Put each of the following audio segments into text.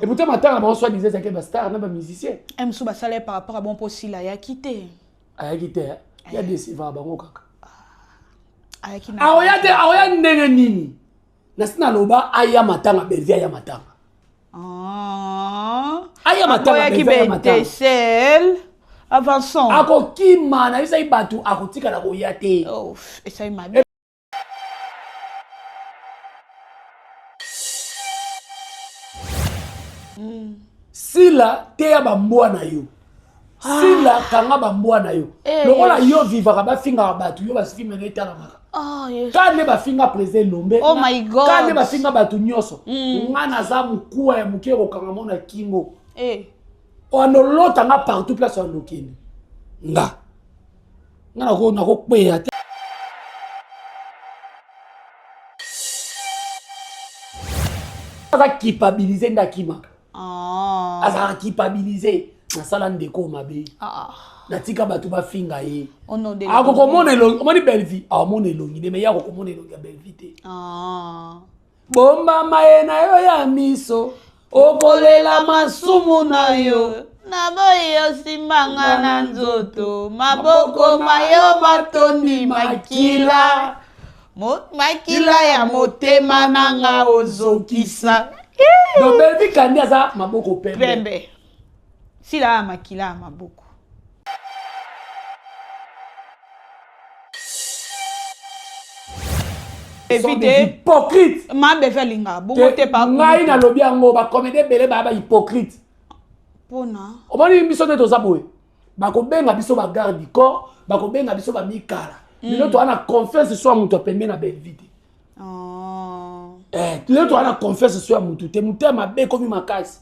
Et pourtant, maintenant, on soit disait que c'est star, on est musicien. Et monsieur Bassalé par rapport à bon possible, il a quitté. Il a quitté. Il y a des sivas, bango kaka. Aoya ndenge nini. Nasina loba aya matanga Belvia ya matanga. Aya matanga Belvia ya matanga. Sel. Avançons. Ako kima na isa ibatu ako tika na koya te. Oh, et ça il m'a bien. Sila teya bambwa na yo. Sila kanga bambwa na yo. Lokola yo vivaka ba finga batu yo basifi meneta la maka. Oh yes. Kane ba finga président Lombe. Oh my God. Kane ba finga batu nyoso. Ngana za mukuwa ya mukero kanga mona kingo. Ono lota nga partout place on lokini. Nga. Ngana ko na ko kweya te. Asa culpabiliser ndakimaka. Asa culpabiliser na sala ndeko mabe. Natika batu ba finga ye. Ako komona elongi, omoni Belvi, amona elongi, de meya ko komona elongi ya Belvi te. Bomba maena yo ya miso, okolela masumu na yo. Naboyo simanga na nzoto, maboko mayo matondi makila. Makila ya motema nanga ozokisa. Donc Belvi kandi aza maboko pembe. Pembe. Sila makila maboko. Sont des hypocrites. Ma bevelinga, bongo te pa. Ngai na lobi yango ba comédien belé ba hypocrite. Pona. Omoni biso te toza boye. Ba ko benga biso ba garde du corps, ba ko benga biso ba mikala. Lelo to ana confiance sur mutu pembe na Belvite. Lelo to ana confiance sur mutu te mutu ma be komi makasi.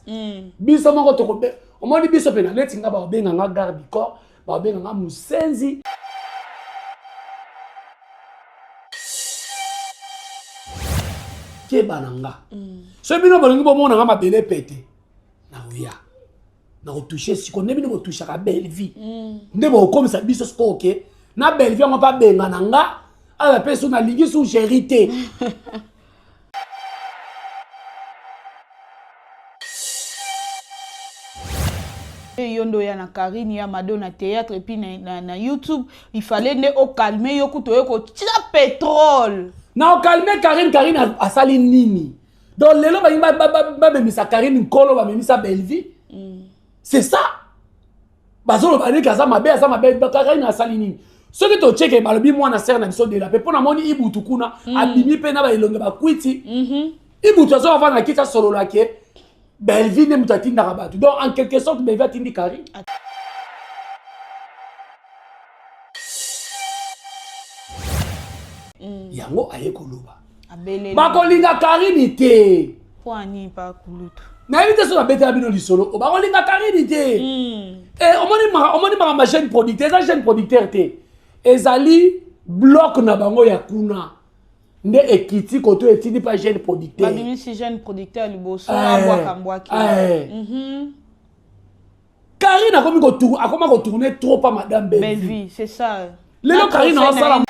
Biso moko to ko be. Omoni biso pe na leti nga ba benga nga garde du corps, ba benga nga musenzi. Bananga. So bino bolingi bomona nga mabele pete. Na oya. Na ko toucher si ko nebino ko toucher ka belle vie. Ndebo comme ça biso sko OK. Na belle vie on pa benga nanga. Ala peso na ligi sous gérité. Yondo ya na Karine ya Madonna théâtre et puis na YouTube, il fallait ne au calmer yo kuto ko tira pétrole. Na o calmer Karine a sali nini. Donc lelo ba memisa Karine nkolo ba memisa Belvi. C'est ça. Bazolo ba ne kaza mabe Karine a sali nini. Ce que to check ba lobi mwana ser na biso de la pe pona moni ibutu kuna abimi pe na ba ilonga ba kwiti. Ibutu azo va na kita solo la ke Belvi ne mutatinda rabatu. Donc en quelque sorte Belvi atindi Karine. Yango aye koloba. Bakolinga Karine te. Poani pa kulutu. Na évite so na beta bino lisolo. Bakolinga Karine te. Omoni ma jeune producteur, ça jeune producteur te. Ezali bloc na bango ya kuna. Nde ekiti koto etini pa jeune producteur. Babimi si jeune producteur liboso abwa kambwaki. Karine akoma ko tourner trop pa madame Belvi, c'est ça. Lelo Karine a sala.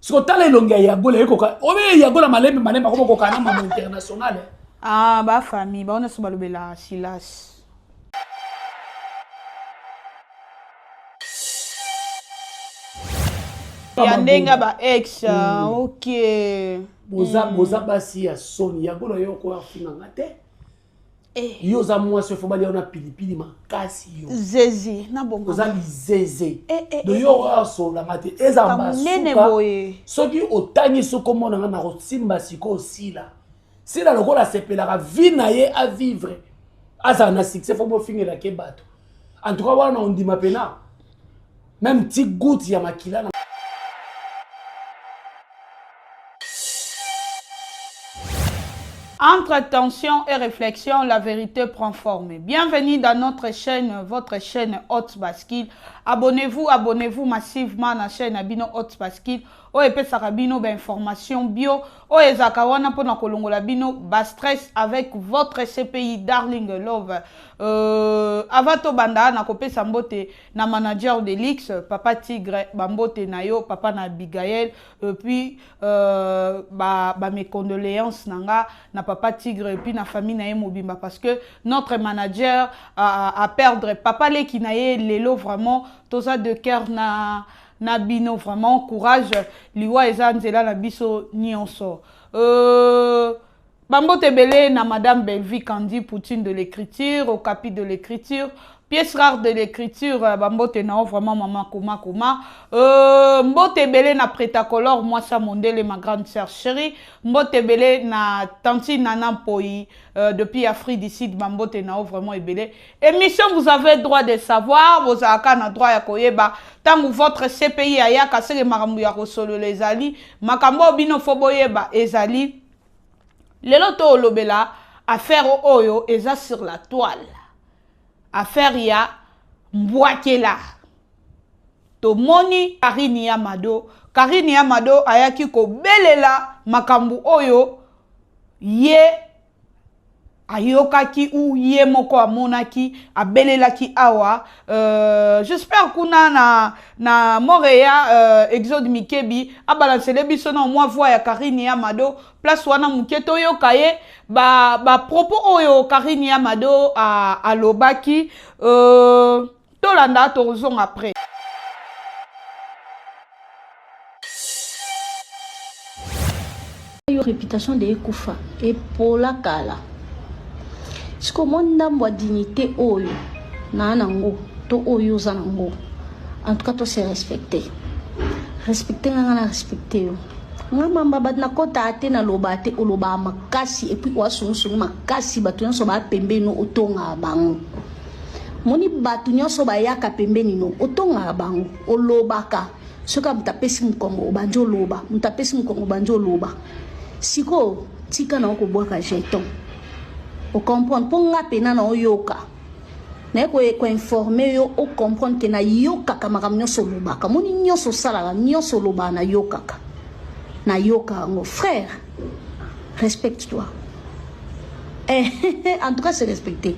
Si on t'a longue ya gola ekoka obe ya gola malembe comme ko kana mamu international. Ba famille ba on a so balobela Silas. Yandenga ba ex OK. Boza basi ya Sony ya gola yo ko afinga ngate. Yo za moi se fobali ona pilipili makasi yo. Zezi na bongo. Boza zeze. Do yo aso la ngate eza mbasuka. Soki otangi soko mona na rosimba siko sila. Sila lokola sepela ka vie na ye à vivre. Asa na succès faut mo fingira ke bato. En tout cas wana on dit ma pena. Même petit goutte ya makila. Entre tension et réflexion, la vérité prend forme. Bienvenue dans notre chaîne, votre chaîne Hot Bascule. Abonnez-vous massivement à la chaîne Abino Hot Bascule. oyo epesaka bino information bio oyo ezalaka wana mpona kolongola bino stress avec votre CPI Darling Love. Avant tobanda nakopesa mbote na manager de l'X Papa Tigre bambote na yo papa na Abigail puis mes condoléances nanga na Papa Tigre et puis na famille na ye mobimba parce que notre manager a perdre papa leki na ye lelo vraiment toza de cœur na bino vraiment courage liwa eza nzela na biso nyonso. Bambote belé na Madame Belvi Candy Poutine de l'écriture, au capi de l'écriture, pièce rare de l'écriture, bambote na vraiment maman Koma. Mbote belé na Prétacolor, moi ça mondele ma grande sœur chérie. Mbote belé na Tanti Nana Poi, depuis Afrique d'ici, bambote na vraiment belé. Émission, vous avez droit de savoir, vos aka na droit ya koyeba. Tant que votre CPI aya kasere marambu ya kosolo les ali, makambo bino foboyeba ezali. Lelo to olobela affaire oyo eza sur la toile. Affaire ya mbwakela. To moni Karine Amado. Karine Amado ayaki ko belela makambu oyo ye ayokaki ou ye moko amonaki abelelaki awa. J'espère kuna na Montréal Exode Mikebi abalancele biso na moi voix ya Karine Amado place wana muketo yokaye ba propos oyo Karine Amado a lobaki tolanda torzong après. Yo réputation de Ekoufa et pour la kala. Si comme ndambo dignité oyo na nango to oyo zanango. En tout cas to se respecter. Respecter ngana respecter yo. Ngamba mbaba na kota ate na lobate oloba makasi et puis wasunu makasi batu nyonso ba pembeni no otonga bango. Moni batu nyonso ba yaka pembeni no otonga bango olobaka. Soka mutapesi mkongo banjo loba, mutapesi mkongo banjo loba. Siko tika na ko boka jeton. O comprendre pour nga pena na oyoka. Na ko informer yo o comprendre que na yoka kama nyonso loba. Kama ni nyonso sala nyonso loba na yoka. Na yoka mon frère. Respecte-toi. En tout cas c'est respecter.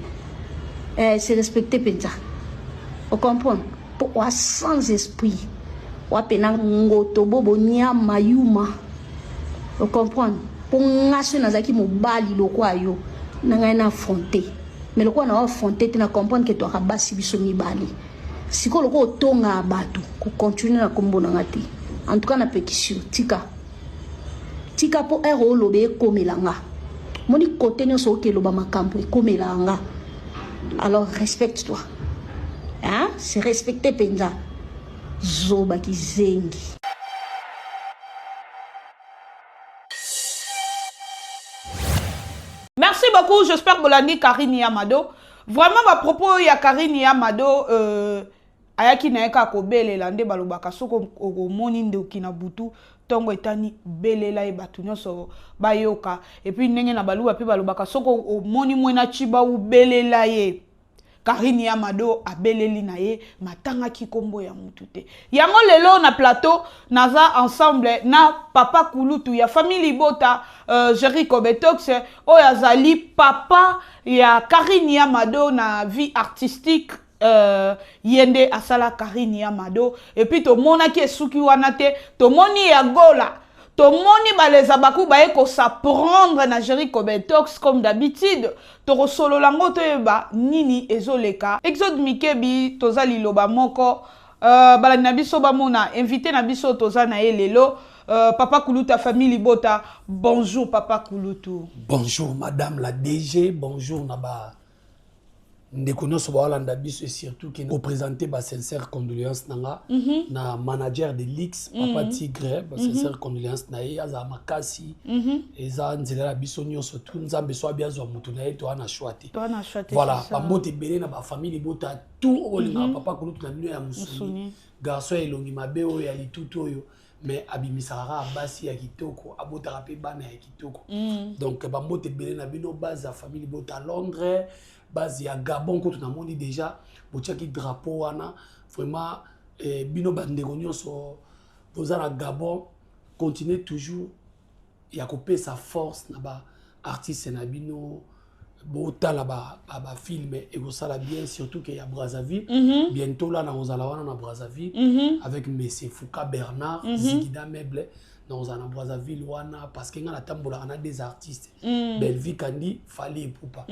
C'est respecter penza. O comprendre pour sans esprit. Wa pena ngoto bobo nyama yuma. Vous comprenez? Pour ngaso nazaki mobali lokwa yo nanga na affronter. Mais lokwa na affronter tu na comprendre que toi kabasi biso mibali. Siko lokwa otonga abatu ko continuer na kombo na ngati. En tout cas na pétition tika. Tika po ero lobe komelanga. Moni côté no so ke loba makambo komelanga. Alors respecte-toi. Hein? C'est respecter penza. Zoba ki zengi. Merci beaucoup, j'espère que vous Karine Amado. Vraiment, à propos de Karine Amado, ayaki na eka ko belela nde balobaka soko omoni ndoki na butu tongo etani belela e batu nyonso bayoka et puis ndenge na baluba pe balobaka soko omoni mwena chiba u belela ye. Karine Amado abeleli na ye matanga ki kombo ya mutu te. Yango lelo na plateau naza ensemble na Papa Kulutu ya famille Bota Jericho Betox oyo azali papa ya Karine Amado na vie artistique yende asala Karine Amado et puis to mona ki esuki wana te to moni ya gola to moni baleza baku baye ko s'apprendre na Jericho Betox comme d'habitude to solo lango to ba nini ezoleka Exode Mikebi tozali loba moko bala na biso ba mona invité na biso toza na elelo Papa Kulutu famille Bota bonjour Papa Kulutu. Bonjour madame la DG, bonjour naba ndeko nyonso baolanda biso et surtout qui représenter ba sincère condoléances nanga na manager de l'X Papa Tigre ba sincère condoléances na ye aza makasi eza nzela la biso nyonso tout nzambe so bien zo mutu na ye to ana choité voilà ba mbote belé na ba famille Bota tout olinga Papa Kulutu na mino ya musuni garçon elongi mabe oyo ya litutu oyo mais abimisara basi ya kitoko abotaka pe bana ya kitoko donc ba mbote belé na bino base ya famille Bota Londres base ya Gabon ko tuna moni déjà botiaki drapeau wana vraiment bino bandeko nyonso toza na Gabon continuer toujours il y a coupé sa force na artiste na bino bota la film et ça la bien surtout qu'il y a Brazzaville bientôt là dans na Brazzaville avec Monsieur Fouka Bernard Zigida Meuble dans un Brazzaville wana parce que na tambola on a des artistes Belvi Kandi Fali Poupa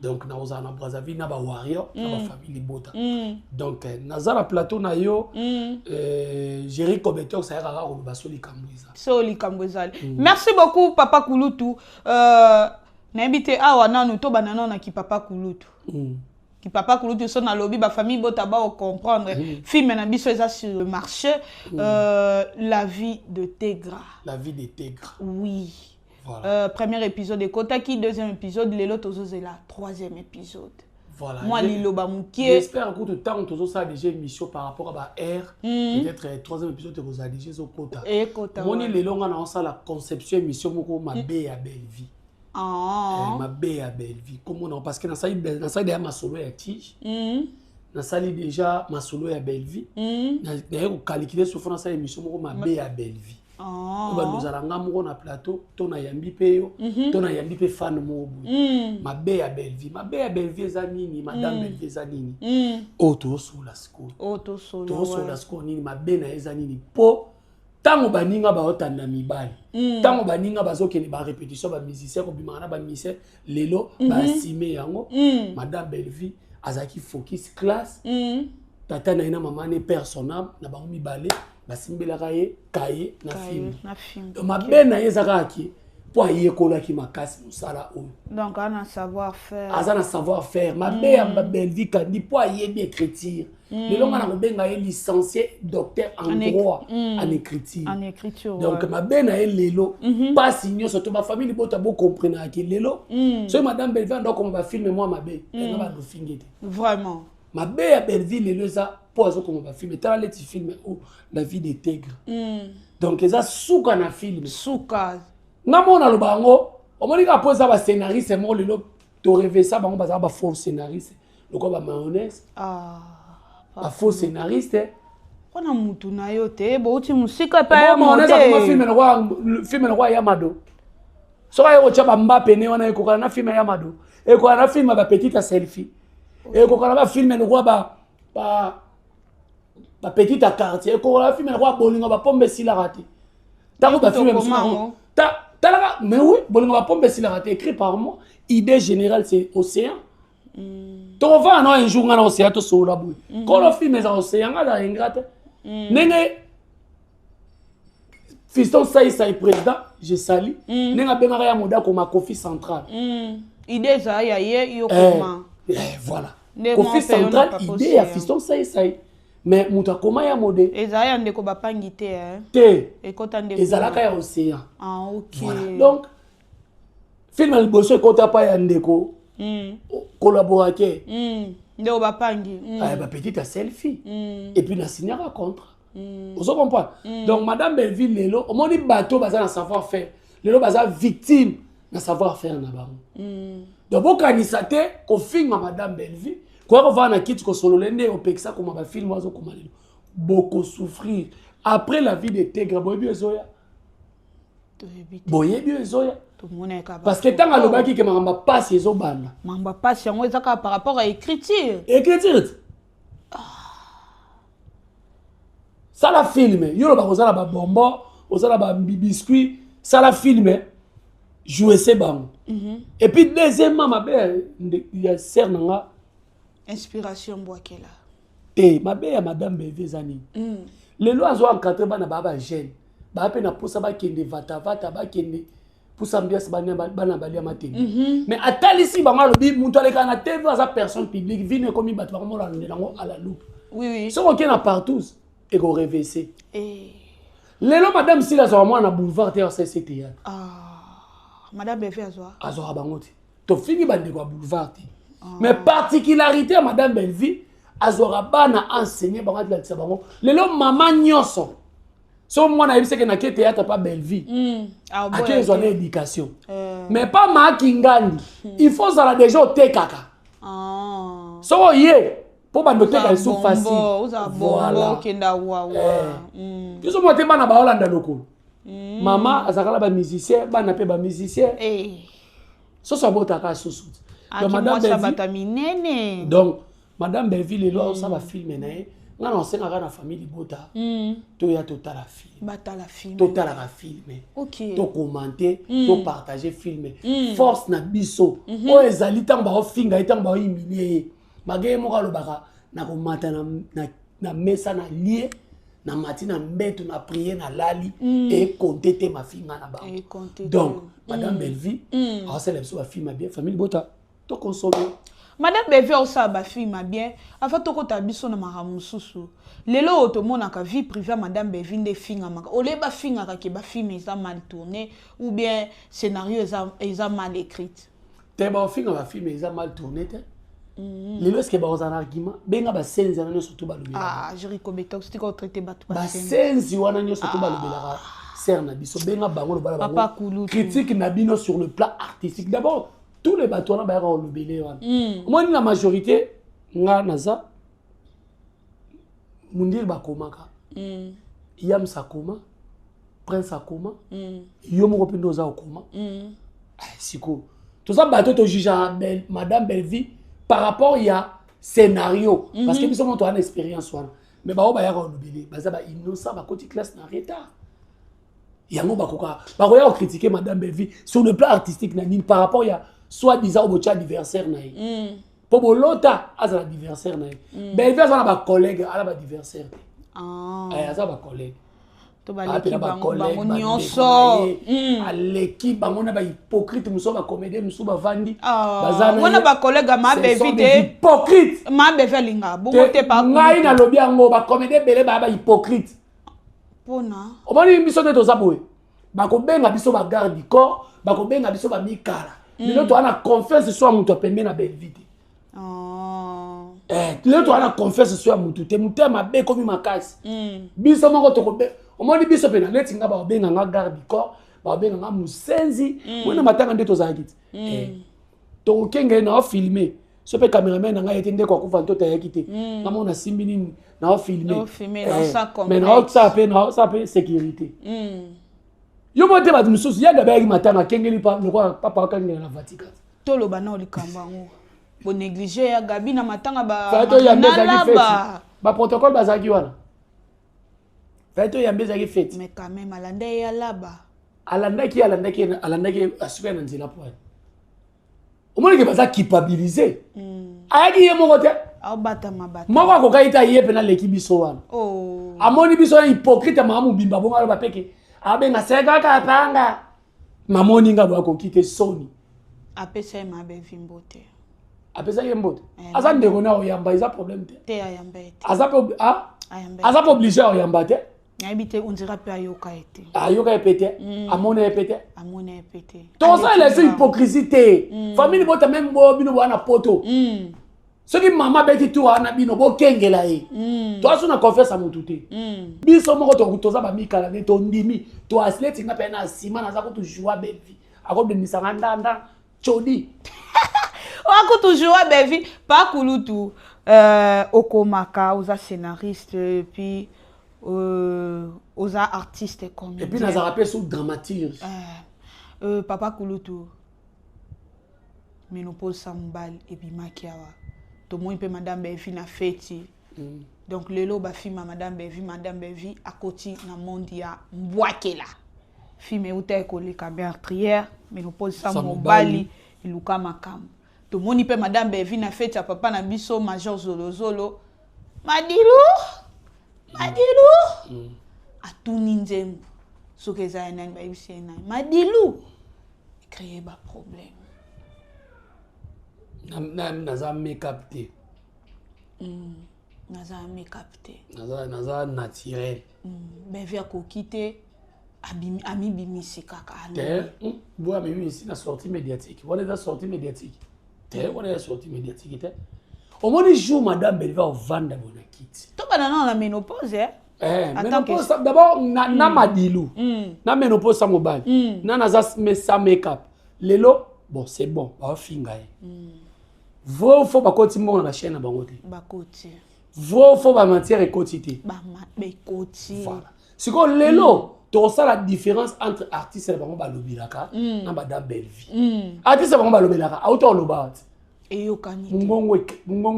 donc dans un Brazzaville na ba warrior na ba famille bota donc nazara plateau na yo Jerry Kobetok ça ira ko basoli kambweza merci beaucoup Papa Kulutu n'habite awa nanu to banana na ki Papa Kulutu qui Papa Kulutu son na lobby ba famille bota ba comprendre film na biso eza sur le marché la vie de Tegra oui voilà. Premier épisode de Kotaki, deuxième épisode lelo tozozela troisième épisode voilà moi liloba mukie j'espère que tout temps tozo ça déjà émission par rapport à ba R peut-être troisième épisode de Rosa déjà zo Kota et Kota moni lelo nga na ça la conception émission moko mabe ya belle vie ma belle à belle vie comment non parce que dans ça déjà ma solo ya tige dans ça déjà ma solo ya belle vie d'ailleurs calculer sur France émission moko ma belle à belle vie ba nous allons moko na plateau to na yambi pe yo to na yambi pe fan mo ma belle à belle vie ezanini madame belle vie ezanini auto sola sko nini ma belle na ezanini po tango baninga ba otanda mibali tango baninga bazokene ba répétition ba musicien ko bimana ba musicien lelo ba sime yango madame Belvi azaki focus class tata na ina mama ne personnable na bango mibale basimbela kaye na film mabe na yezaka ki po ayekola ki makasi musala o donc ana savoir faire azana savoir faire mabe ya Belvi kandi po ayebi écriture lelo ngana kobenga ye licencié docteur en droit en écriture donc mabe na ye lelo pas signé surtout ma famille bota bo comprendre que lelo so madame Belvi ndo comme ba filmer moi mabe na ba do fingete vraiment mabe ya Belvi lelo ça pose comme ba filmer tala les films la vie des tigres donc eza souka na film souka ngamona lo bango omoni ka pose ba scénariste mo lelo to rêver ça bango ba faux scénariste loko ba mayonnaise a faux scénariste on a mutu na yo te bo uti musika pa ya monte film na kwa Yamado so ka yo chaba Mbappé ne wana eko kana film ya Yamado eko kana film ba petite selfie eko kana ba film na kwa ba petite quartier eko kana film na kwa bolingo ba pombe sila raté tango ba film ta mais oui bolingo ba pombe sila raté écrit par moi idée générale c'est Océan to va no un jour ngana Océan to so la boui quand le film est en Océan ngala ingrate nenge fiston sai président je salue nenga benga ya moda ko ma Kofi central idée za ya ye yo comment voilà Kofi central idée ya fiston sai mais muta koma ya mode eza ya ndeko bapangi te te ekota ndeko ezalaka ya Océan OK voilà. Donc film al bosso ekota pa ya ndeko collaborateur ndeko bapangi ba petite selfie et puis na signer un contrat vous comprenez donc madame Belvi lelo omoni bateau baza na savoir faire lelo baza victime na savoir faire na bango donc bokanisa te ko filma madame Belvi ko va na kiti ko sololende o pekisa ko ma film wazo ko malelo beaucoup souffrir après la vie de Tegra boyebi ezoya parce que tant alobaki ke mamba passe ezobanda mamba passe yango ezaka par rapport à écriture ça la filme yo ba kozala ba bonbon ozala ba biscuit ça la filme jouer c'est bon et puis deuxièmement ma belle il y a cernanga inspiration boakela ma belle ya madame Bevezani les lois ont encadré bana baba jeune ba pe na posa ba kende vata ba kende posa ambiance bana bali ya mateni mais atalisi bango lobi muntu aleka na TV za personne publique vine comme bato ba mola ndelango à la loupe oui so ko na partout et ko reverser lelo madame Sila zo moi na boulevard TRCC théâtre madame Belvi azwa bango ti to fini bande ko boulevard mais particularité madame Belvi azwa bana enseigner bango la tsa bango lelo mama nyoso so moi na yebise que na ke théâtre pas Belvi a ils ont éducation mais pas ma kingandi il faut ça la déjà te kaka so ye pour ba noter qu'elles sont faciles voilà kenda wa ils sont montés bana ba Hollande loko Maman azakala ba musicien, ba na pe ba musicien. So so botaka soso. Donc madame donc madame Belleville là ça va filmer nae. Nga na senga na famille bota. To ya total film. Batala film. Total la film. OK. To commenter, to partager film. Force na biso. O ezali tang ba finga tang ba humilier. Magaye mo ka lobaka na ko mata na mesa na lié. Na matina mbeto na prier na lali et compter ma fille na ba. Donc madame Belleville a célèbre sa fille bien famille bota to consommer. Madame Belleville a ba fille bien avant to ko ta biso na maramususu. Lelo otomona ka vie privée madame Belleville de finga maka. Ole ba finga ka ke ba film eza mal tourné ou bien scénario eza mal écrite. Te ba finga ba film eza mal tourné te. Lelo est-ce que ba un argument benga ba senzi na surtout ba lobela. Ah, Jericho Betok c'était ko traiter ba tout ba senzi wana nyo surtout ba lobela. Ser na biso benga bango lo bala bango. Critique na bino sur le plan artistique. D'abord tous les bateaux na ba ko lobele wana. Moi ni la majorité nga naza mundir ba komaka. Yam sakoma Prince akoma. Yo moko pindo za okoma. Siko. Tout ça bateau to juge madame Belleville par rapport il y a scénario parce que nous sommes en expérience mais ba ba ya ko lobele baza ba innocent ba côté classe na retard yango ba koka ba ko ya critiquer madame Belleville sur le plan artistique na nini par rapport il y a soit disant au bocha anniversaire na pour bolota à l'anniversaire na Belleville ça na ba collègue à la ba anniversaire ça ba collègue to ba bango nyonso l'équipe bango na ba hypocrite muso ba comédien muso ba vandi bazana wana ba collègue ma Belleville hypocrite ma Belleville nga bongo te pa ngai na lobi yango ba comédien belé ba hypocrite pona omoni biso te tozaboye ba ko benga biso ba garde du corps ba ko benga biso ba mikala lelo to ana confiance sur muto pembe na Belleville lelo to ana confiance sur muto te muto ma be komi makasi biso moko to ko be omoni biso pe na neti nga ba benga nga garde du corps ba benga nga musenzi mona matanga ndeto za kiti to kenge na filmer so pe cameraman na nga yete ndeko kufa nto tayaki na mona simbi nini na filmer mais na ça pe sécurité yo mote ba mususu ya gabe matanga kengeli pa lokwa papa kangela na Vatican to lo bana olikamba ngo bo négliger ya gabi na matanga ba fato ya mbeza ba protocole bazaki wana fato ya mbeza ki fête mais quand même alanda ya laba alandaki asuka na nzela po omoni ke baza culpabiliser ayaki ye moko te abata mabata moko akokaita ye pe na leki biso wana amoni biso na hypocrite mamu bimba bonga ba peke abenga seka ka panga mamoni nga bwa kokite soni apesa ma be vimbote apesa ye mbote asa ndeko na oyamba iza problème te ayamba ete asa pas obligé oyamba te Yabite on dira pe ayoka ete. Ayoka epete, amona epete. Amona epete. Tout ça c'est hypocrisie. Famille bota même bo bino wana poto. Ce qui maman beti tu wana bino bo kengela e. Toi so na confiance à mututé. Biso moko to kutoza ba mikala ne to ndimi. To asleti na pe na sima na za ko to joie belle vie. Ako de misanga ndanda chodi. Ako to joie belle vie pas kulutu okomaka aux scénaristes puis aux artistes et comédiens. Et puis, nous avons sous dramaturge. Papa Kouloutou, Ménopause Sambal et puis Makiawa. Tout le monde peut Madame Belleville na fêti. Donc, le lot fi Madame Belleville à côté na mondia Mbouakela. Fi me ute kole kabertrière, Ménopause Sambal et Luka Makam. Tout le monde peut Madame Belleville na fêti à papa na biso Major Zolo Zolo. Madilu atuni nzembo soki eza ya nani bayebisi ye nani Madilu créer ba problème naza make-up te naza naturel bevi akoki te amibimisi kaka bo amibimisi na sortie médiatique wana eza sortie médiatique te wana eza sortie médiatique te omoni jour madame Belleville ovanda bona kiti to bana na ménopause ménopause d'abord na Madilu na ménopause mobile na naza sa make-up lelo bon c'est bon ba finga ye faut ba koti mo na chaîne na bango te ba koti faut ba matière ekoti te ba koti voilà C'est que lelo, tu ça la différence entre artiste et bango balobilaka na madame Bellevie. Artiste bango balobilaka, auto lobat. Et yo kanite. Mungongo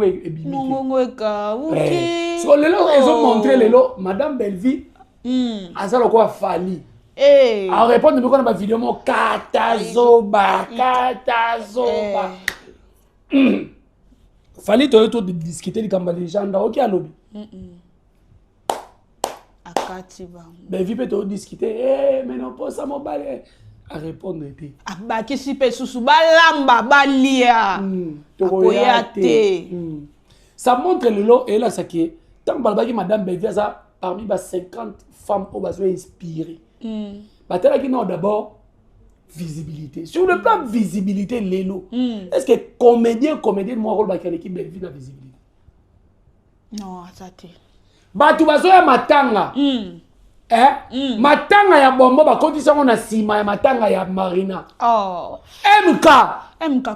ebimi. Mungongo eka OK. C'est que lelo ils ont montré lelo madame Bellevie. Azalo quoi fali. Eh. A répondre mais quand on vidéo mo katazoba. Fali to de discuter likamba légende OK alobi. Akati ba. Bellevie peut to discuter mais non pas ça mo balé. À répondre était abakisi pe susu balamba balia akoyate ça montre le lot et là ça qui est tant balbaki madame Bellevie ça parmi les 50 femmes au besoin inspirées batela qui non d'abord visibilité sur le plan visibilité lelo est-ce que comédien moi rôle bakali qui Bellevie na visibilité non azate batu bazoya matanga matanga ya bombo bakotisa ngo na sima ya matanga ya Marina. Oh. MK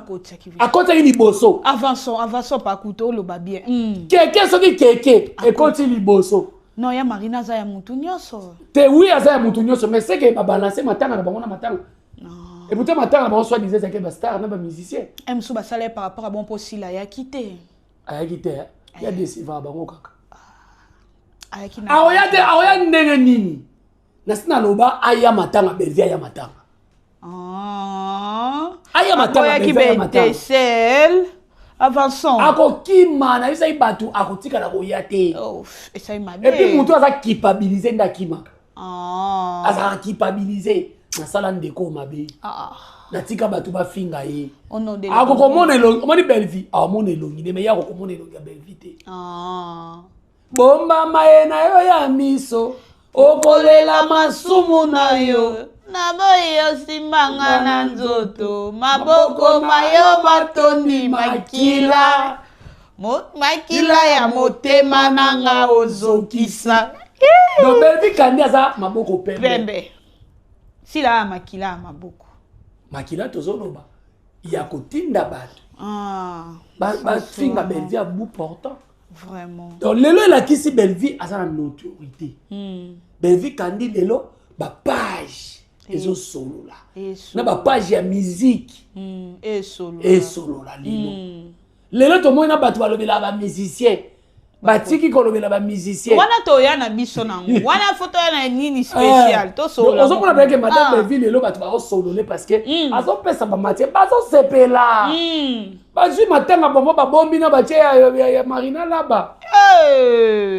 kotsa ki. Akotsa ki liboso. Avançons pas couteau lo ba bien. Keke soki keke ekoti liboso. Non ya Marina za ya mutu nyonso. Te oui za ya mutu nyonso mais c'est que ba balancer matanga na bango na matanga. Non. Et pourtant matanga na bango soit disait que ba star na ba musicien. Msou ba salaire par rapport à bon possible ya quitté. Aya quitté. Ya déciva bango kaka. Aoya ndenge nini nasina loba aya matanga Bellevie aya matanga aya matanga Bellevie aya matanga sel avançons akokima na bisa ibatu akotika na koya te esa mabe et puis mutu aza culpabiliser ndakimaka aza culpabiliser na sala ndeko mabe natika batu bafinga ye akokomona elongi omoni Bellevie amona elongi mais ya kokomona elongi ya Bellevie te bomba maye na yo ya miso okolela masumu na yo naboyo simbanga na nzoto maboko mayo matondi makila makila ya motema nanga ozokisa donc Bellevie kandi aza maboko pembe sila makila ya maboko makila tozoloba ya kotinda bato bafinga Bellevie à bout portant. Vraiment. Donc lelo la kisi Bellevie a sa notoriété. Bellevie kandi lelo ba page ezo solo là. Na ba page ya musique. Et solo là lelo. Lelo to mo na bato balobela ba musicien. Batiki kolobela ba musicien. Wana to ya na biso nango. Wana photo ya na nini spécial to solo. Ozo mona ba que madame Bellevie lelo bato ba solo parce que azo pesa ba matière bazo sepela. Bazui matanga bombo ba bombi na batie ya Marina là-bas.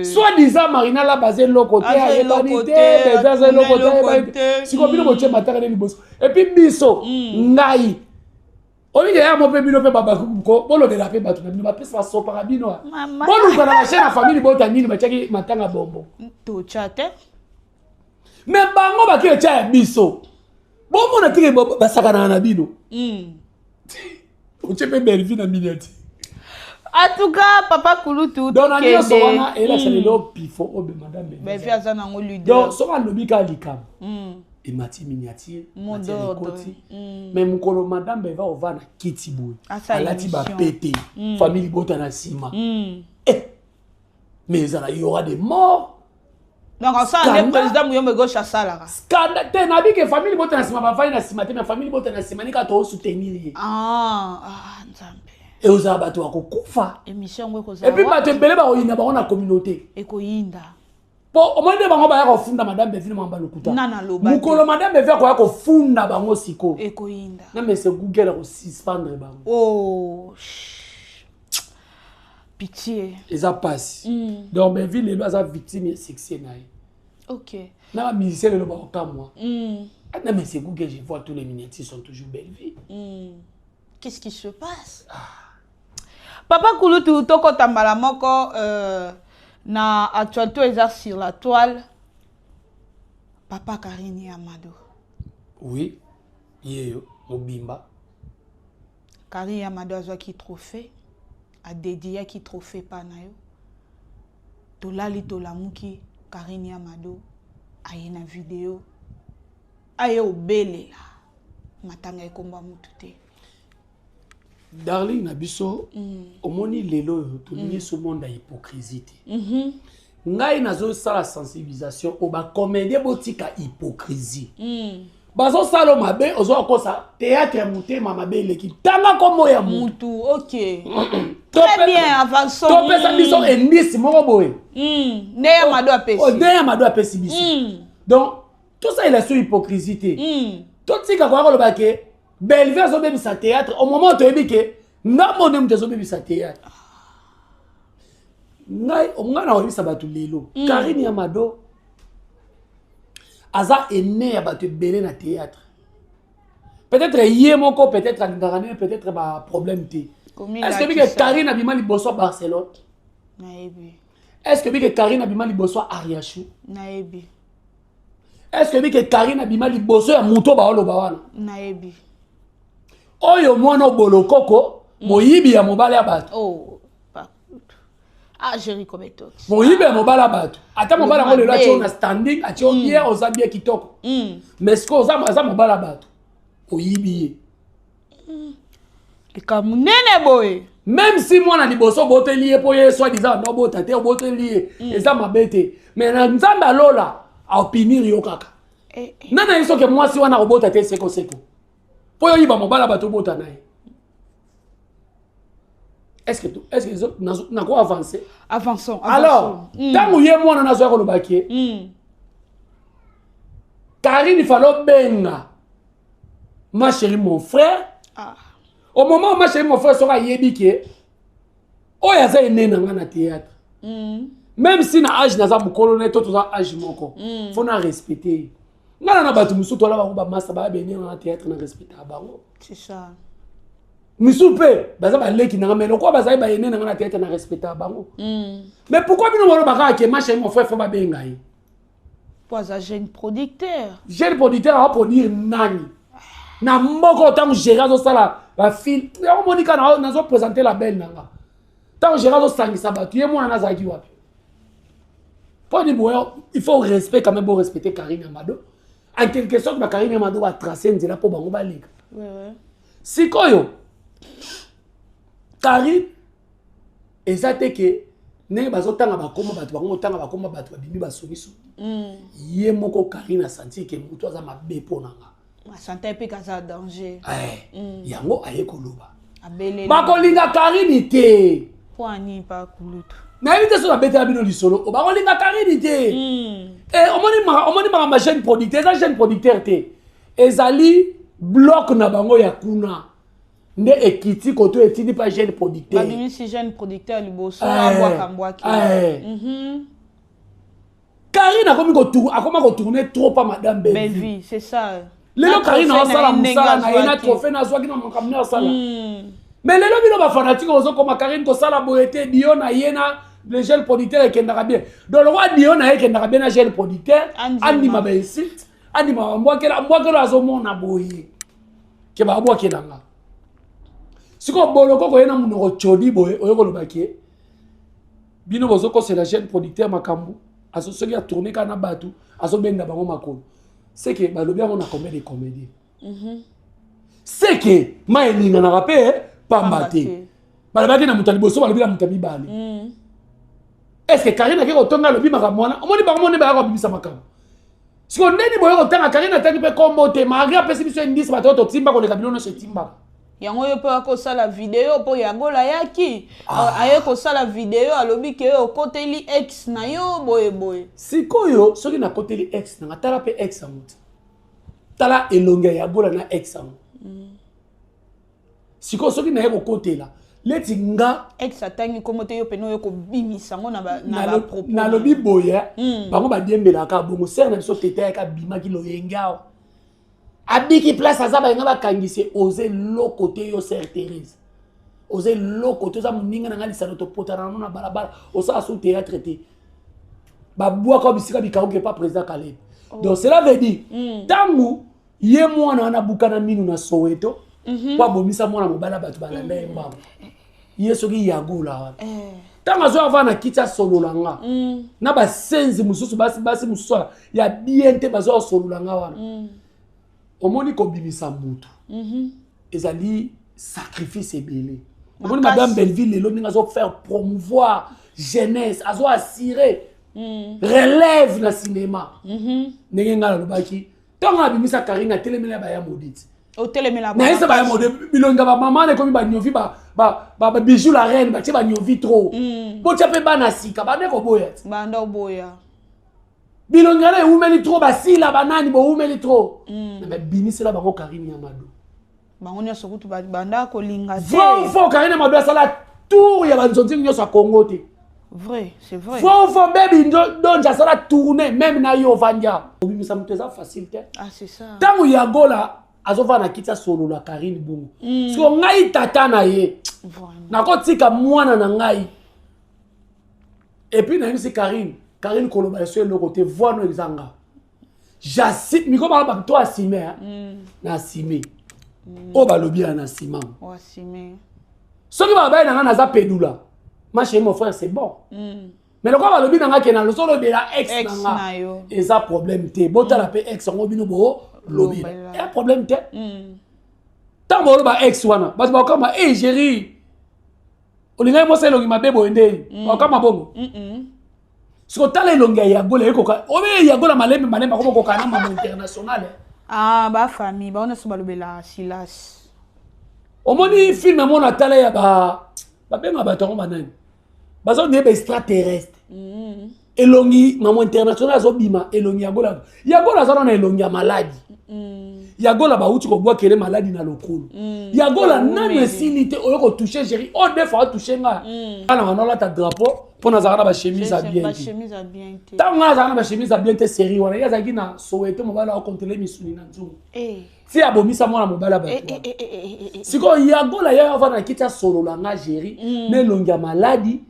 Soit disant Marina là-bas c'est le côté ya banité, c'est le côté. Si comme bino botie matanga na liboso. Et puis biso ngai. Oli ya mo pe bino pe baba ko bolo de la pe batu na bino ba pesa so parabino. Bolo ko na chaîne famille bota nini batie matanga bombo. To chate. Mais bango ba ki tia biso. Bombo na tike ba sakana na bino. Tu peux Bellevie na miniati. En tout cas, papa Kulutu. Donc, on a dit et là, c'est le pifo, oh, madame Bellevie a zana ngo leader. Donc, so on lobi ka likam. Et mati miniature, mati rikoti. Mais mon colo madame Bellevie va over na kiti boy. Alati ba pété, famille bota na sima. Mais il y aura des morts. Donc, ça, le président Mouyombe gauche à ça. Scandale. Tu as dit que la famille bota na sima, ba famille na sima, mais la famille bota na sima, ni ka to soutenir. Nzambe. Et aux abattu à kokufa. Émission ngo et puis ba te belé ba oyina ba na communauté. Ekoyinda. Po o monde bango ba ya ko funda madame Bellevie mamba lokuta. Nana loba. Mukolo madame Bellevie ko ya ko funda bango siko. Ekoyinda. Na mais c'est Google ko suspendre bango. Oh. Pitié. Ils a passé. Donc Bellevie les lois a victime sexuelle na. OK. Na ba musicien le ba ka moi. Na mais c'est Google je vois tous les miniatures sont toujours Bellevie. Qu'est-ce qui se passe? Papa Kulutu toko tambala moko na actualité eza sur la toile. Papa Karini Amado. Oui. Yeyo mobimba. Karini Amado azwa ki trophée a dédié ki trophée pa na yo. Tolali tolamuki Karini Amado aye na vidéo. Aye obele la. Matanga ekomba mutu te. Darling Nabiso, omoni lelo tout le monde a hypocrisie. ngai nazo sala sensibilisation au ba comédien botika hypocrisie bazo salo mabe ozo kosa théâtre mutema mabe leki tanga komo ya mutu. OK. Très bien, avançons. To pesa biso endisi moko boye. Ne ya mado apesi. O ne ya mado apesi biso. Donc tout ça il a sur hypocrisie. Tout tika kwa koloba ke Bellevue azo bebisa théâtre au moment où tu yebi ke ndambo ne mtezo bebisa théâtre. Ngai omwana oyebisa batu lelo. Karine ya mado aza ene ya batu belé na théâtre. Peut-être yé moko, peut-être angarané, peut-être ba problème té. Est-ce que Karine abima liboso Barcelone? Naebi. Est-ce que Karine abima liboso Ariachou? Naebi. Est-ce que Karine abima liboso ya muto ba olo ba wana? Naebi. Oyo mwana bolokoko, moyibi ya mobala ya bato. Oh, pas. Ah, j'ai ri comme étoile. Moyibi ya mobala bato. Ata mobala ngolo la tio na standing, atio bien ozabia kitoko. Mais ce que oza mobala bato. Oyibi. Kamunene boy. Même si moi na liboso bote lié pour ye soit disant no bota te bote lié eza mabete mais na nzamba lola a opinir yo kaka nana yeso ke moi si wana robota te seko po yo yiba mobala bato bota nae est-ce que na ko avancer avançons alors tangu ye moi na zo ko lobakie Karine falo benga ma chérie mon frère au moment où ma chérie mon frère sera yébike, oh ya za ene na ngana théâtre. Même si na âge na za mukolone to za âge moko, faut na respecter. Ngana na batu musu to la ba master ba benir na théâtre na respecter bango. C'est ça. Misupe, baza ba leki na ngamelo ko baza ba ene na ngana théâtre na respecter bango. Mais pourquoi bino wala ba ka ma chérie mon frère faut ba benga yi? Pour un jeune producteur. Jeune producteur a produire nani. Na moko tant gérer zo sala ba fil ya monika na zo présenter la belle nanga tant gérer zo sangisa ba tu es moi na zaki wapi pour dire bon il faut respect quand même bon respecter Karine Amado en quelque sorte ba Karine Amado va tracer nzela po bango ba leka ouais sikoyo Karine ezate ke ne bazo tanga ba koma batu bango tanga ba koma batu ba bimi ba somiso ye moko Karine a senti ke muto za mabe ponanga ma santé pe kaza danger yango aye koloba abele bakolinga Karine te poani pa kulutu na évite so na beta bino lisolo o bakolinga Karine te omoni ma jeune producteur za jeune producteur te ezali bloc na bango ya kuna nde ekiti koto etidi pa jeune producteur babimi si jeune producteur liboso abwa kambwaki Karine akoma ko tourner trop pa madame Bellevue c'est ça. Lelo Karine a sala musala na yena trophée na zwaki na makamna sala mais lelo bino ba fanatique ozo koma Karine ko sala boete dio na yena le jeune producteur ekendaka bien donc le roi dio na ekendaka bien na jeune producteur andi ma baisit andi ma mbwakela azo mona boye ke ba bwakela nga siko boloko ko yena munoko chodi boye oyoko lobaki bino bozo ko c'est la jeune producteur makambu aso soki a tourner kana batu aso benda bango makolo c'est que balobi on a combien de comédiens c'est que ma elinga na rapé pambate balobaki na mutali boso balobi na mutami bali est-ce que Karine a kotonga lobi makamwana omoni bango ne ba ko bibisa makamo siko neni boyo kotanga Karine atangi pe kombo te magra pesi biso indis bato to timba ko le kabilo no se timba yango yo pe ko sala vidéo po yango la yaki aye ko sala vidéo alobi ke yo koteli ex na yo boye sikoyo soki na koteli ex na tala pe ex amuti tala elonga ya bola na ex amu sikoyo soki na yeko kotela leti nga ex atangi komote yo pe no yo ko bimisa ngo na ba propos na lobi boye bango ba diembela ka bongo ser na biso tete ka bima ki loyenga abiki place azaba nga bakangise oser lo côté yo ser Thérèse oser lo côté za muninga na ngalisa to potana na balabala osa sous théâtre te ba bua ko bisika bikaou ke pas président Caleb donc cela veut dire tangu ye mwana na bukana minu na Soweto kwa bomisa mwana mobala batu balanda emba ye soki yagola tanga zo avana kitya sololanga na ba senzi mususu basi mususu ya bien te bazo sololanga wana omoni ko bimisa mutu ezali sacrifice ebele omoni madame Belleville lelo ninga zo faire promouvoir jeunesse azo assurer relève na cinéma ndenge nga lobaki ntango abimisa Karine atelemela baya modite otelemela na esa baya modite bilonga ba mama ne komi ba nyovi ba bijou la reine ba tie ba nyovi trop botia pe bana sika bande ko boya banda oboya bilonga na umeli trop basila banani bo umeli trop na bimisela bango Karine Amado bango nyonso kutu banda kolinga te faut Karine Amado asala tour ya banzonzi nyonso a Congo te. Vrai, c'est vrai. Faut baby donc ça la tourner même na yo vanja. Obi ça me ça facile te. Ah c'est ça. Tango yagola azova na kita solo la Karine bongo. So ngai tata na ye. Vraiment. Na ko tika mwana na ngai. Et puis na c'est Karine koloba sur le côté voix no exanga. J'assime mi ko ba to asime na asime. O ba lobi na asime. O asime. Soki ba ba na za pedula. Ma chérie, mon frère, c'est bon. Mais le quoi, le bin n'a qu'un solo de la ex n'a et ça problème t'es. Bota la paix ex en obino bo lobby. Et un problème t'es. Tant bon ba ex wana. Parce que comme eh chérie. On est moi c'est longi ma bebo ende. Comme ma bongo. Ce que t'as les longues ya gola eko ka. Obe ya gola malembe comme ko kana ma international. Ah ba famille, ba on a so balobela Silas. Au moni film mon atala ya ba benga batongo banani. Bazo ne be extraterrestre. Elongi maman international zo bima elongi yagola. Yagola zana na elongi ya maladie. Yagola ba uti ko boa kele maladie na lokolo. Yagola na mesilité oyo ko toucher chérie. O des fois toucher nga. Ana na la ta drapeau pour na zana ba chemise à bien. Ba chemise à bien. Tanga zana ba chemise à bien te série wana. Ya zaki na Soweto mobala o contrôler misuni na nzungu. Si abomisa mwana mobala ba. Siko yagola ya va na kita solo la nga chérie. Ne longi ya maladie.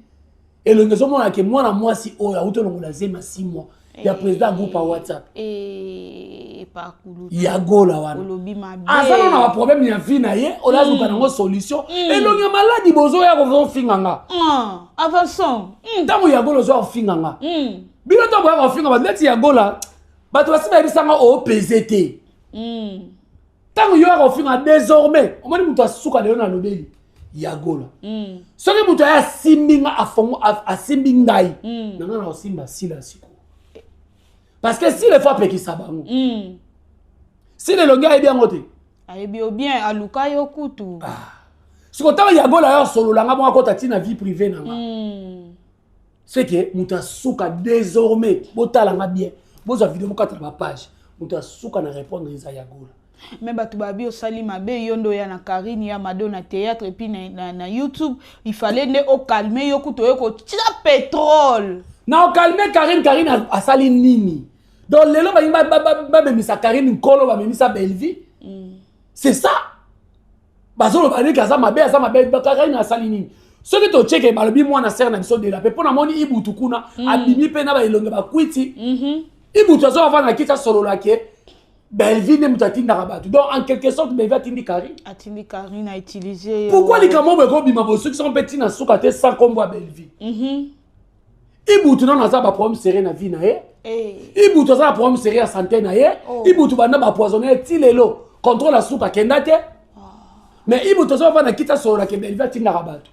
Et le maison moi que moi na moi si oh ya auto longola zema 6 mois ya président groupe à WhatsApp et pas cool ya gola wana ah ça non a problème ya vie na ye on a zuka nango solution et longi ya maladie bozo ya ko finganga avançons tango ya gola zo finganga bino to ba finganga ba leti ya gola ba to basi ba bisanga o PZT tango yo ya ko finga désormais on m'a dit muto asuka leo na lobeli yagola soki muto ya simbinga afongo asimbingai nanga na osimba sila siko parce que si les fois peki sabango si le longa bien ngote ayebi bien aluka yo kutu siko tawa yagola yo solo langa mo akota tina vie privée nanga c'est que muto asuka désormais botalanga bien boza vidéo mokata ba page muto asuka na répondre isa yagola. Mais batu babi osali mabe yondo ya na Karine Amado na théâtre et puis na YouTube il fallait ne au calmer yo kuto yo ko tia pétrole na au calmer Karine asali nini donc lelo ba memisa Karine nkolo ba memisa Belvi c'est ça bazolo ba nika za mabe Karine asali nini ce que to checker balobi mwana ser na biso de la pe pona moni ibutu kuna abimi pe na ba ilonga ba kwiti ibutu azo avant na kita solo la ke Belvi ne mutatinda rabatu. Donc en quelque sorte Belvi atindi Karine. Atindi Karine a utilisé. Pourquoi les camons be ko bima bo ceux qui sont petits na soukate sans combo à Belvi. Ibutu na za ba problème sérieux na vie na ye. Ibutu za problème sérieux à santé na ye. Ibutu bana ba poisonner tilelo contrôle la souka kenda te. Mais ibutu za va na kita solo la ke Belvi atinda rabatu.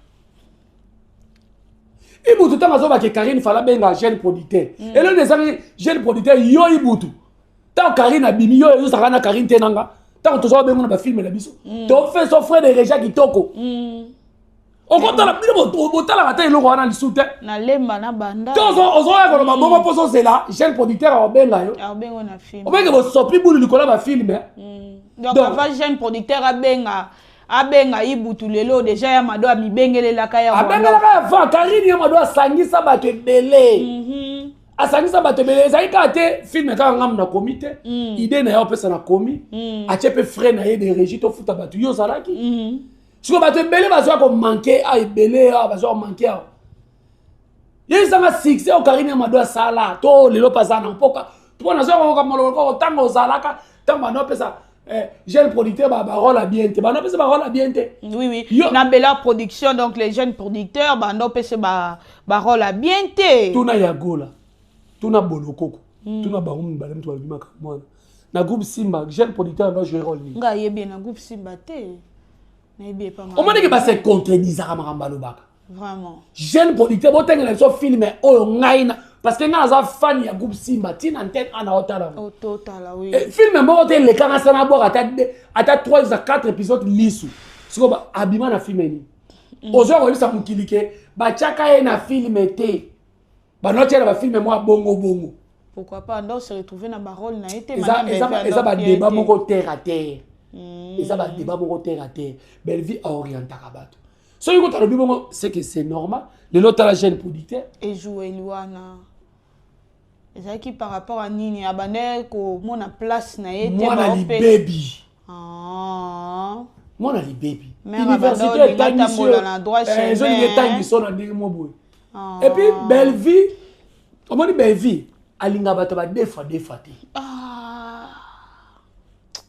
Ibutu tanga zo ba ke Karine fala benga jeune producteur. Et le des jeune producteur yo ibutu. Tant Karine abimi yo yo sakana Karine tenanga tant to zo bengo na ba film la biso to fait son frère de Reja Kitoko on compte la bino botala mata eloko wana lisute na lemba na banda to zo ya ko ba bongo poso c'est là jeune producteur a benga yo a bengo na film o benga bo sopi bulu likola ba film donc avant jeune producteur a benga ibutu lelo déjà ya mado a mi bengelela ka ya bengelela ka va Karine ya mado asangisa bato ebele asangisa bato bele zaika te film ka ngam na comité idée na yo pesa na komi achepe frais na ye de régie to futa bato yo zalaki siko bato bele bazo ko manquer a bele a bazo manquer a ye sanga succès o Karine Amado sala to lelo pasa na poka to na zo ko mololo ko tango zalaka tango no pesa jeune producteur ba rôle à bien te ba no pesa ba rôle à bien te oui na bela production donc les jeunes producteurs ba no pesa ba rôle à bien te tuna yagola tuna bolokoko tuna bangu balem to balima ka mwana na groupe Simba jeune producteur va jouer rôle ni nga yebie na groupe Simba te na yebie pas mal on m'a dit que ba se contredisera maramba lobaka vraiment jeune producteur botengela so film oyo ngai na parce que nga za fan ya groupe Simba tina antenne ana otala otala oui film moko te le kanga sana bo ata 3 à 4 épisodes lisu siko ba abima na film ni ozo ko bisa mukilike ba chaka ye na film te ba notiela ba film moi bongo pourquoi pas on se retrouver na rôle na été eza ba débat moko terre à terre eza ba débat moko terre à terre Belleville a orienté kabato so yuko talobi bongo c'est que c'est normal le lot à la chaîne producteur et jouer Luana eza qui par rapport à nini abane ko mona place na été moi na li baby moi na li baby université tangiso na droit chemin je ni tangiso na ndenge mo boy et puis Belleville comment dit Belleville alinga bato ba deux fois te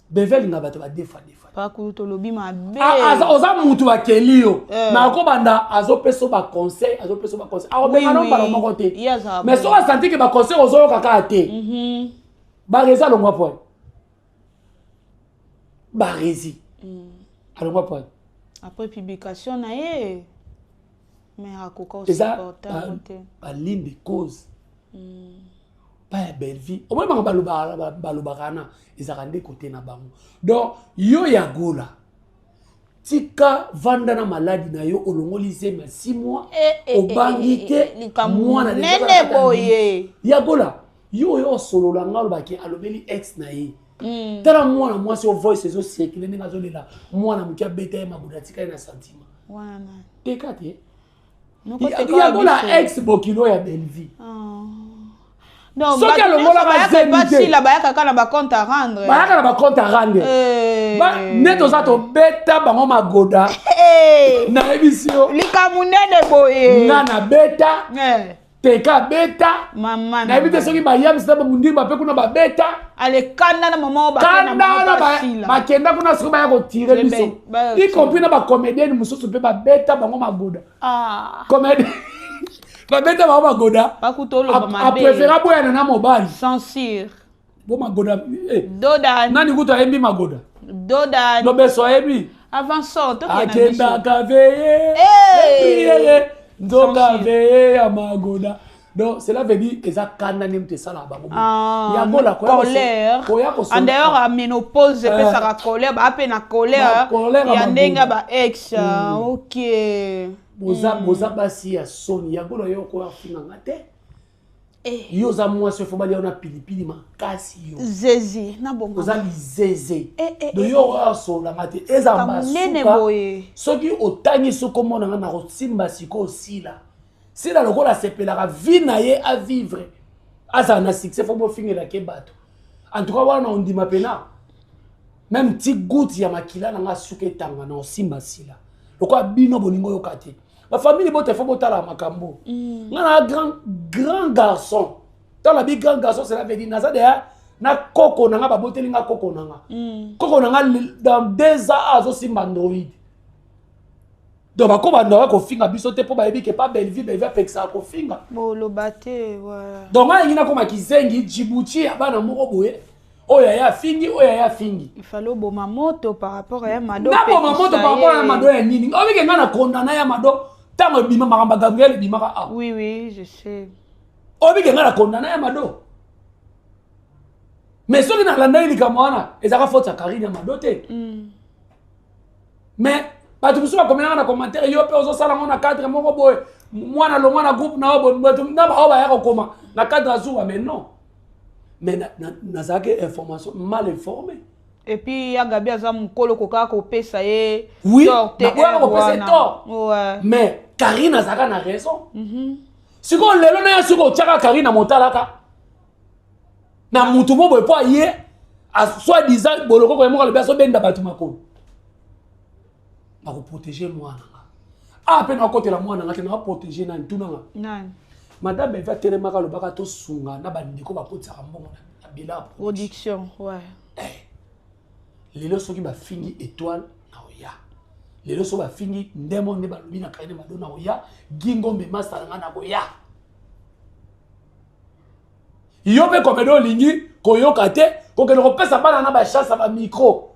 Belleville alinga bato ba deux fois pas que to lobi mabe oza mutu wa kelio na ko banda azopeso ba conseil a obenga non ba moko te mais so a senti que ba conseil ozo kaka te ba reza lo point ba rezi alors point après publication na ye mais akoko supporter ba ligne de cause pas Belleville au moins balobakana ezaka nde côté na bango donc yo ya gola tika vanda na maladi na yo olongoli zema 6 mois obangi te mwana nene boye ya gola yo solola ngalo baki alobeli ex na ye tala mwana mwasi o voice ezo circuler ndenge azolela mwana mukia beta ye mabuda tika ye na sentiment wana tekate ya gola ex bokilo ya Belleville non so que le mot là pas si la baya kaka na ba compte à rendre baya na ba compte à rendre ba neto za to beta bango magoda na émission likamunene boye nga na beta teka beta mama na éviter soki ba yam sita ba mundi ba pe kuna ba beta ale kanda na mama ba kana ba kenda kuna soki ba ya ko tirer biso y compris na ba comédienne mususu pe ba beta bango magoda comédien ba beta ba magoda a préférer boya na mobile censure bo magoda dodan nani kuto embi magoda dodan no beso embi avant ça to akenda kaveye ndoka veye ya magoda donc cela veut dire que ça kanda nemte sala ba ya gola colère en dehors à ménopause pe ça colère ba pe na colère ya ndenga ba ex OK boza basi ya soni ya gola yo ko afina ngate yo za mwasi fo bali ona pilipili makasi yo zezi na bongo boza lizeze do yo asola ngate eza masuka soki otangi soko mona na rosimba siko sila sila lokola sepelaka vie na ye à vivre asa na succès fo bo fingela ke bato en tout cas wana ondima pena même petit goutte ya makila na nga suke tanga na osimba sila lokola bino bolingo yo kate ma famille bote faut botala makambo ngana grand garçon dans la big grand garçon c'est la veut dire naza derrière na koko nanga ba boteli nga koko nanga dans 2 ans azo simba android donc ba ko banda ko finga biso te po ba yebi ke pas Belleville va peksa ko finga bolo baté voilà donc nga ngina ko makizengi Djibouti abana moko boye oya ya fingi il fallait boma moto par rapport à Mado na boma moto par rapport à Mado ya nini obi ke ngana condamna ya Mado tango bima makamba Gabriel bimaka a oui je sais obi ke ngana condamna ya Mado mais soki na landa ili kamwana ezaka faute ya Karine ya Mado te mais batu biso ba komena na commentaire yo pe ozo sala ngona cadre moko boy mwana lo mwana groupe na obo na ba oba ya ko koma na cadre azuwa mais non mais nazake information mal informé et puis ya Gabi aza mukolo koka ko pesa ye oui na ko pesa tort ouais mais Karine azaka na raison siko lelo na siko tchaka Karine motalaka na mutu mo boy po ye a soit disant boloko ko mo le beso benda batu makolo ba ko protéger moi ah pe na côté la moi na na protéger na ntuna nan madame va telemaka lo baka to sunga na bandiko ba potsa mbongo na bila production ouais lelo soki ba fingi étoile na oya lelo so ba fingi ndemo ne ba lobi na kaine madona oya gingombe master nga na oya yo pe komedo lingi koyoka te ko ke ko pesa bana na ba chance ba micro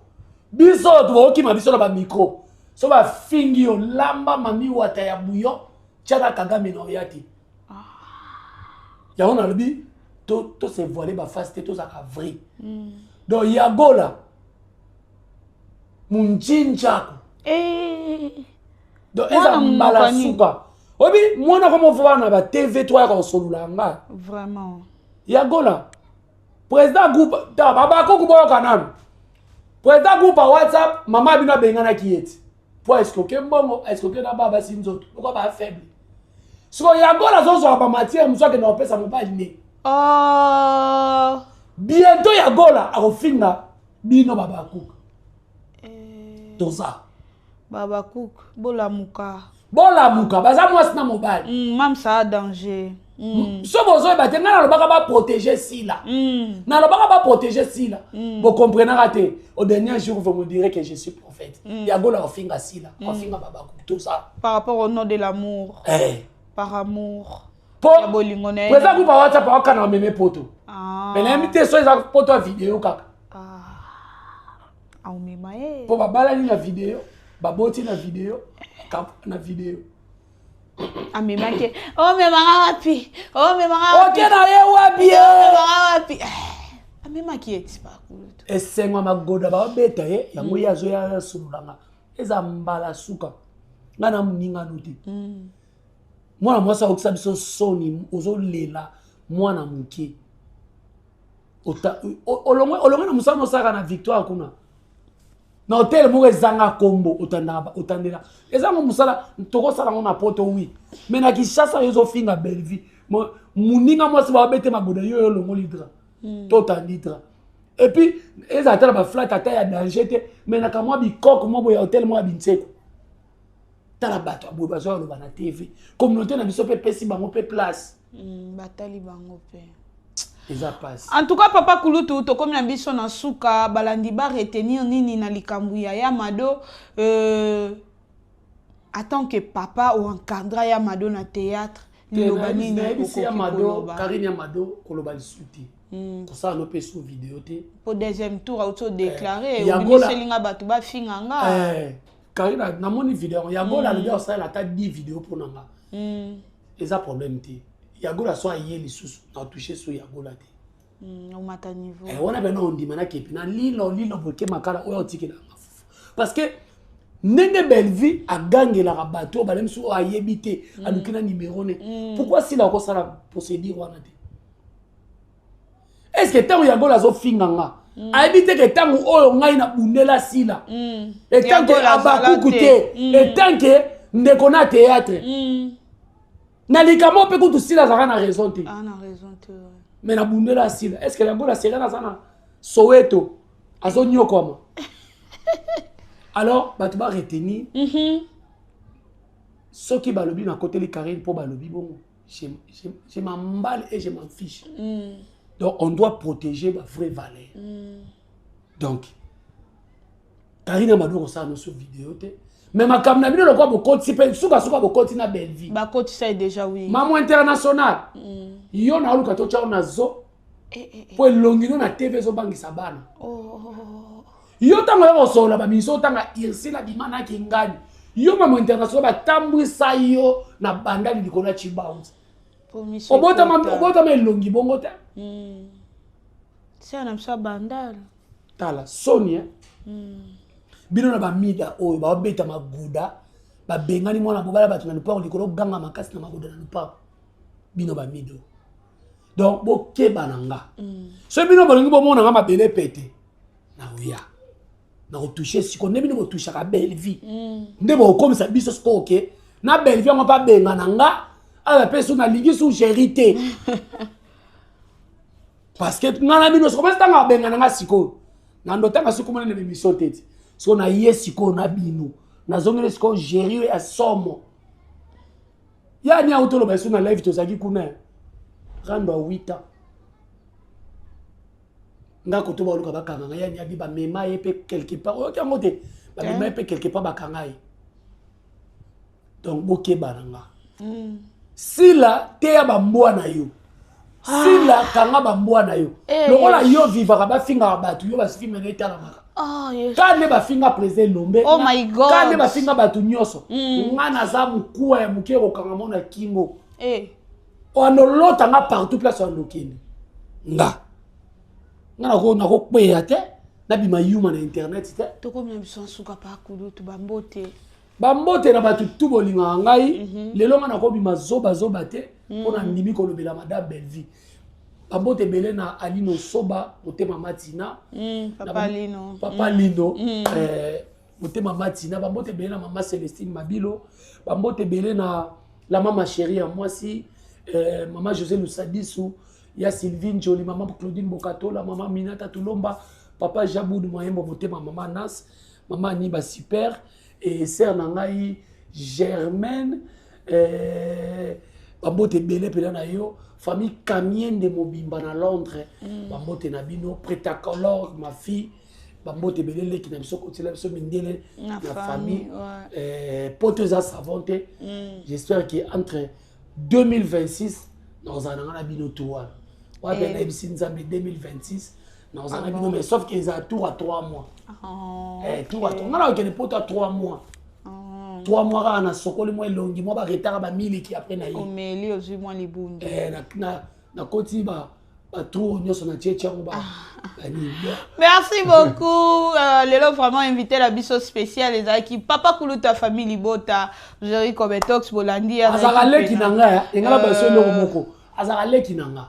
biso to ki ma biso na ba micro so ba fingi yo lamba mami wata ya buyo chana Kagame na oya ti ya on a le bi to se voiler ba face to za ka vrai donc Yagola munchinchako donc eza mbala suka obi mwana comme voir na TV3 ko solula nga vraiment Yagola président groupe ta baba ko kuboyo kanano président groupe WhatsApp mama bino bengana kieti pour est-ce que mbongo est-ce que na baba sinzoto pourquoi ba faible so Yagola zo ba matière muso ke na opesa mobile ne bientôt Yagola akofinga bino baba kuka tout ça baba cook bola muka baza mwasi na mobile mam ça danger so bozo ba tenga na lobaka ba protéger sila na lobaka ba protéger sila vous comprenez raté au dernier jour vous me direz que je suis prophète Yagola ofinga sila ofinga baba cook tout ça par rapport au nom de l'amour par amour pour président ku pa WhatsApp pa kana meme poto mais l'invité so eza poto vidéo kaka au mema pour babala ni la vidéo baboti na vidéo cap na vidéo amemake mema wapi OK na ye wapi amemaki expert kulut esengwa magoda ba beta yango yazo ya sululanga eza mbala suka ngana muninga nuti mwana mwasa okisa biso soni ozolela mwana muke olongwe na musano saka na victoire kuna na hotel mo ezanga kombo otandela ezanga musala toko sala ngona poto oui mais na Kinshasa yozo finga Belleville muninga mwasi ba bete magoda yo longo lidra to tanditra et puis eza tala ba flat ata ya danger te mais na kamwa bi kok mo bo ya hotel mo abintseko tala bato abwe bazo lo bana TV communauté na biso pe pesi bango pe place batali bango pe en tout cas papa Kulutu to comme na biso na suka balandi ba retenir nini na likambu ya Yamado en tant que papa ou encadra Yamado na théâtre liloba nini ko Yamado Karine Yamado koloba lisuti pour ça no pe sous vidéo te pour deuxième tour auto déclarer ou biselinga batu ba finganga Karine na moni vidéo Yagola le gars ça la ta 10 vidéos pour nanga eza problème te Yagola soit yé lisusu na toucher sur Yagola te au mata niveau on a beno ndima na kepi na lilo boke makala oyo tikela parce que ndenge Belleville a gagné la bateau balem so ayebité alukina numéro ne pourquoi si la ko sala procédure wana te est-ce que tant Yagola zo finganga ayebité que tant oyo ngai na bundela sila et tant que abakuku te et tant que ndeko na théâtre na likamo pe kutu sila zaka na raison te na raison te mais na bundela sila est-ce que Yagola sera na sana Soweto azo nyokoma alors batu ba retenir ce qui balobi na côté les Karine pour balobi bon je m'emballe et je m'en fiche donc on doit protéger ma vraie valeur donc Karine Yamado ça no sur vidéo te mais ma kamna bino lokwa bokoti pe suka bokoti na Belleville ba koti ça déjà oui maman international yo na luka to chao na zo po longino na TV zo bangisa bana yo tango yo sola ba miso tanga irsila bimana kingani yo maman international ba tambwisa yo na bandali likona chibounce obota ma longi bongo ta c'est un amsa bandal tala Sonia bino na ba mida oyo ba beta maguda ba bengani mwana bobala batu na lupa likolo ganga makasi na maguda na lupa bino ba mido donc boke bananga so bino bolingi bomona nga mabele pete na uya na retoucher siko ne bino bo toucher ka Belleville ndebo comme ça biso siko ke na Belleville ngo pa benga nanga ala peso na lingi sous gérité parce que ngana bino siko mesta nga benga nanga siko na ndotanga siko mona ne mission tete so na yesiko na bino na zongele siko gérer ya somo ya ni auto lo baso na live to zaki kuna rando 8 ans ngako to ba luka bakanga ya ni abiba mema yepe quelque part o kango te ba mema yepe quelque part bakanga yi donc boke bananga sila te ya bambwa na yo sila kanga bambwa na yo lokola yo vivaka bafinga batu yo basifime na etala maka kane bafinga président Lombe oh my god kane bafinga batu nyoso ngana za mukuwa ya mukero kanga mona kingo on l'autre nga partout place on lokini nga nako kweya te na bima yuma na internet te to ko mna biso suka pa kudu to bambote na batu tu bolinga ngai lelo nga nako bima zoba te pona ndimi ko lobela madame Belleville bambote belé na Alino Soba motema matina papa Lino motema matina bambote belé na maman Célestine Mabilo bambote belé na la maman chérie à moi si maman José Lusadisu ya Sylvine Jolie maman Claudine Bokatola maman Minata Tulomba papa Jaboud Moyembo motema maman Nas maman Niba super et sœur nangai Germaine bambote belé pela na yo famille Camien de Mobimba na Londres bambote na bino Pretacolor ma fille bambote belé qui na biso kotela biso mindele na famille poteuse savante j'espère que entre 2026 nous allons na bino tour wa bena ibisi nzambe 2026 nous allons bino mais sauf qu'ils a tour à 3 mois tour à 3 mois on a poto à 3 mois 3 mois on a sokoli moi longi moi ba retard ba 1000 qui après na yi omeli ozu moi libundu na koti ba tour nyoso na tchétchango ba merci beaucoup lelo vraiment invité la biso spécial les aki papa kuluta famille libota Jerry Kobetox Bolandi azaka leki nanga engala ba so loko moko azaka leki nanga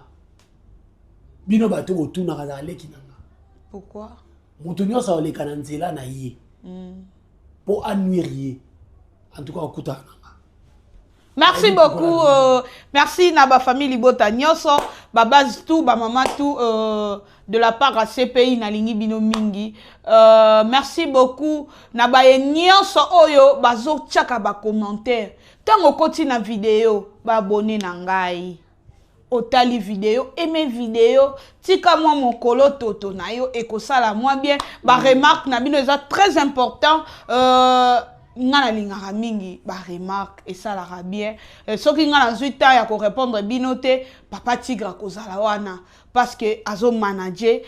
bino bato otuna azaka leki nanga pourquoi mutu nyoso oleka na nzela na ye pour annuier en tout cas okuta merci beaucoup merci na ba famille libota nyoso ba base tout ba maman tout de la part à CPI na lingi bino mingi merci beaucoup na ba nyoso oyo bazo tchaka ba commentaire tango koti na vidéo ba abonné na ngai otali vidéo aimé vidéo tika moi mon kolo toto na yo ekosala moi bien ba remarque na bino eza très important ngana lingaka mingi ba remarque et ça la bien soki ngana zui temps ya ko répondre binote papa tigre kozala wana parce que azo manager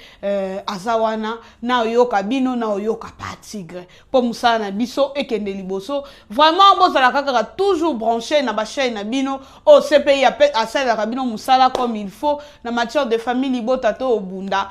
azawana na oyoka bino na oyoka pa tigre pour musala na biso ekende liboso vraiment bozala kaka toujours branché na ba chaîne na bino au CPI a sala ka bino musala comme il faut na matière de famille libota to obunda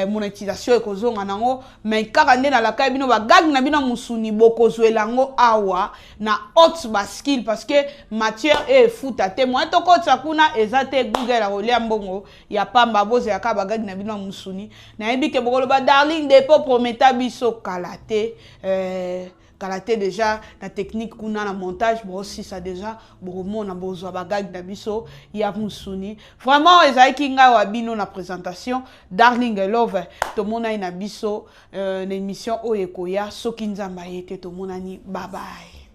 monétisation ekozonga nango mais kaka nde na la ka bino ba gag na bino musuni bokozwela ngo awa na haute bascule parce que matière e futa te moi to ko tsakuna ezate Google a rolia mbongo ya pamba boze ya kabaga na bino musuni na yebi ke bokolo ba darling de po prometa biso kalate déjà la technique kuna na montage bon aussi ça déjà bon na bozo bagag na biso ya musuni vraiment ezaki nga wa bino na présentation darling love to mona ina biso na émission oyekoya soki nzamba yete to mona ni bye bye.